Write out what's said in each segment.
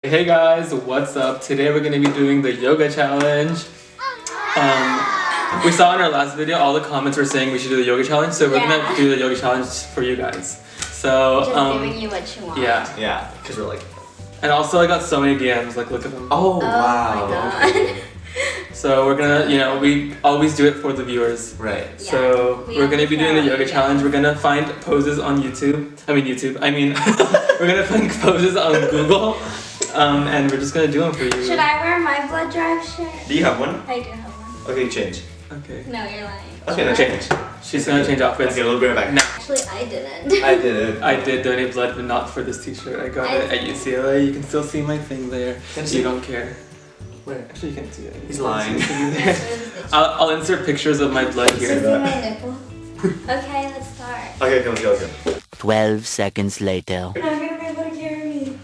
Hey guys, what's up? Today we're going to be doing the yoga challenge. We saw in our last video all the comments were saying we should do the yoga challenge, so we're going to do the yoga challenge for you guys. So just giving you what you want. Yeah, because we're like. And also I got so many DMs, like look at them. Oh wow. My God. So we're gonna, we always do it for the viewers. Right. Yeah, So we're gonna be doing the yoga yeah. challenge. We're gonna find poses on YouTube. We're gonna find poses on Google. And we're just gonna do them for you. Should I wear my blood drive shirt? Do you have one? I do have one. Okay, change. Okay. No, you're lying. Okay, now change. She's gonna change outfits. Okay, we'll bring it back. No. Actually, I didn't. I did it. I did donate blood, but not for this t-shirt. I got it at UCLA. You can still see my thing there. Can I You see? don't care. Where? Actually, you can see it. He's lying. I'll insert pictures of my blood This here. is my nipple. Okay, let's start. Okay, let's go. 12 seconds later. I'm gonna be able to carry me.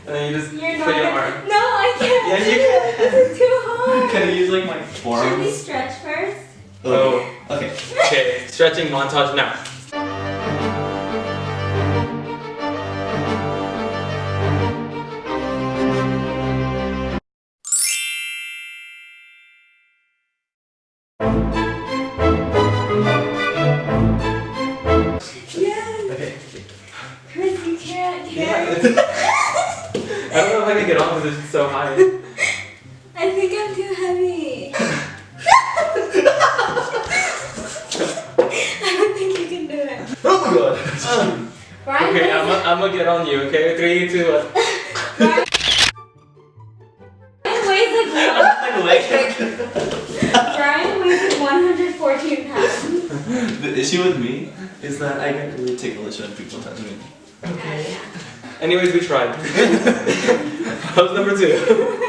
And then you just You're put your not. arm. No, I can't. Yeah, you can. This is too hard. Can I use like my Should forearm? we stretch first? Oh. Okay. Okay, stretching montage now. Yes. Okay. Chris, you can't carry. I don't know if I can get on because it's so high. I think I'm too heavy. I don't think you can do it. Oh my god. Brian, Okay, I'm gonna get on you, okay? 3, 2, 1. Brian weighs like 114 pounds. The issue with me is that I get really ticklish when people touch me. Okay. Anyways, we tried. Pose number 2.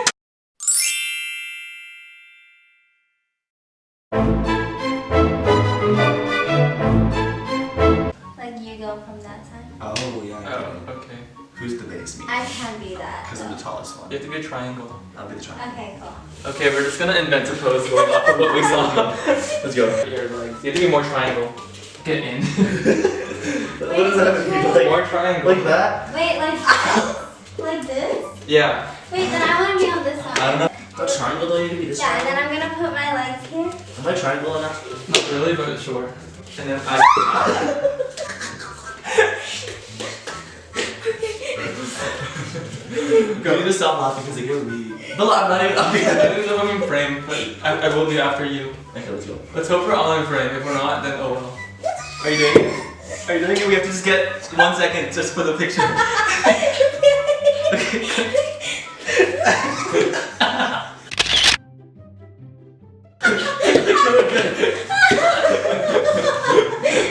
Like you go from that side. Oh yeah. Oh, okay. Who's the base? Me. I can be that. Because I'm the tallest one. You have to be a triangle. I'll be the triangle. Okay, cool. Okay, we're just gonna invent a pose going off of what we saw. Let's go. Your legs. You have to be more triangle. Get in. What does that mean? More triangle. Like that? Wait, like this? Like this? Yeah. Wait, then I want to be on this side. I don't know. What triangle do I need to be? This Yeah, and then I'm gonna put my legs here. Am I triangle enough? Not really, but sure. And then You need to stop laughing because it gets me. But I'm not even. I don't know if I'm in frame, but I will be after you. Okay, let's go. Let's hope we're all in frame. If we're not, then oh well. Are you doing it? Are you doing it? We have to just get 1 second just for the picture.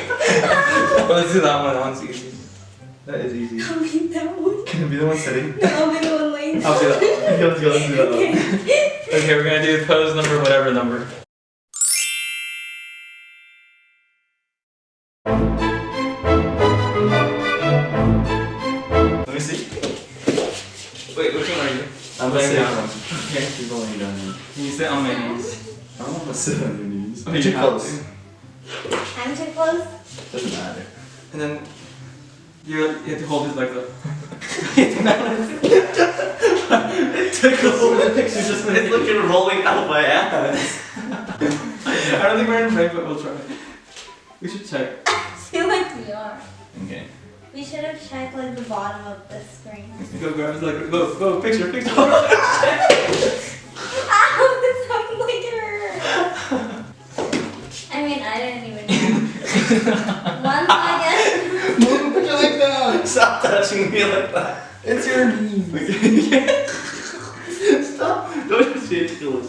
Let's do that one. That one's easy. That is easy. I'll be that one. Can it be the one sitting? No, I'll be the one laying I'll do that one. Okay, let's go. Let's do that one. Okay. Okay, we're gonna do pose number, whatever number. Let me see. Wait, which one are you? I'm laying sitting down. one. Okay. Keep laying down here. Can you sit on my knees? I don't want to sit on your knees. Oh, you Too have close. to. I'm too close. Doesn't matter. And then you have to hold his legs up. It took a whole picture just when it's looking rolling out my ass. I don't think we're in frame, but we'll try. We should check. I feel like we are. Okay. We should have checked like the bottom of the screen. Go grab his leg. Go, picture. Ow, this sounds like it hurt. I mean, I didn't even know. One second. Move, put your leg down. Stop touching me like that. It's your knees. Stop. Don't just be ridiculous.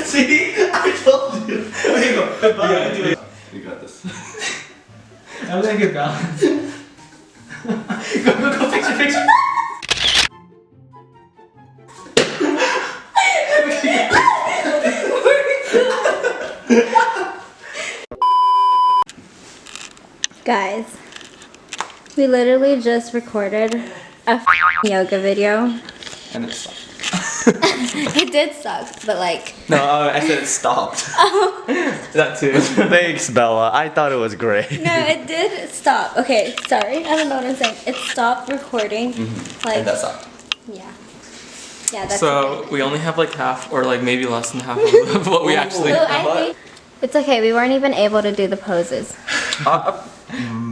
See? I told you. Okay, go. Goodbye. do it. You got this. I was in good balance. Go, picture. Guys, we literally just recorded a yoga video. And it's It did suck, but like. No, I said it stopped. That too. Thanks, Bella. I thought it was great. No, it did stop. Okay, sorry. I don't know what I'm saying. It stopped recording. Like. And that's up. Yeah. Yeah, that's So we only have like half, or like maybe less than half of what we actually. Ooh, I think it's okay. We weren't even able to do the poses.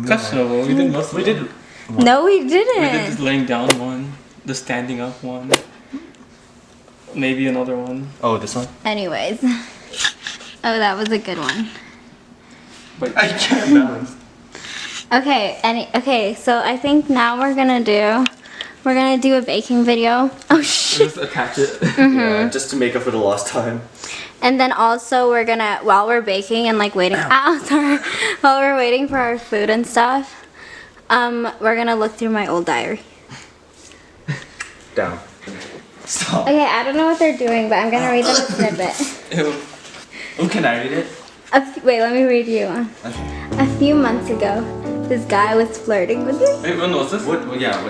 Questionable. We did most. We did. No, we We did didn't. this laying down one, the standing up one, maybe another one. Oh, this one? Anyways. Oh, that was a good one. But I can't balance. Okay, so I think now we're gonna do a baking video. Oh shit. just attach it. Yeah, just to make up for the lost time. And then also we're gonna, while we're baking and like waiting, while we're waiting for our food and stuff, we're gonna look through my old diary. Down. Stop. Okay, I don't know what they're doing, but I'm gonna read them a snippet. Ew. Oh, can I read it? Wait, let me read you one. Okay. A few months ago, this guy was flirting with me. Wait, when was this? What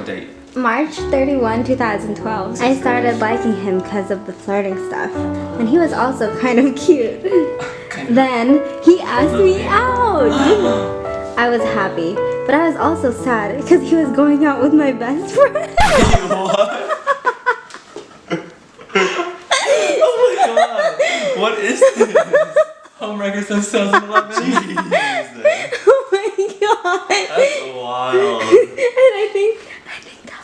date? March 31, 2012. I started liking him because of the flirting stuff. And he was also kind of cute. Then he asked me out. I was happy, but I was also sad because he was going out with my best friend. What is this? Home record since 2011. Jesus. Oh my god. That's wild. And I think that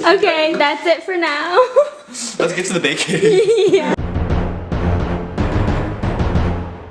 was... Okay, that's it for now. Let's get to the baking. Yeah.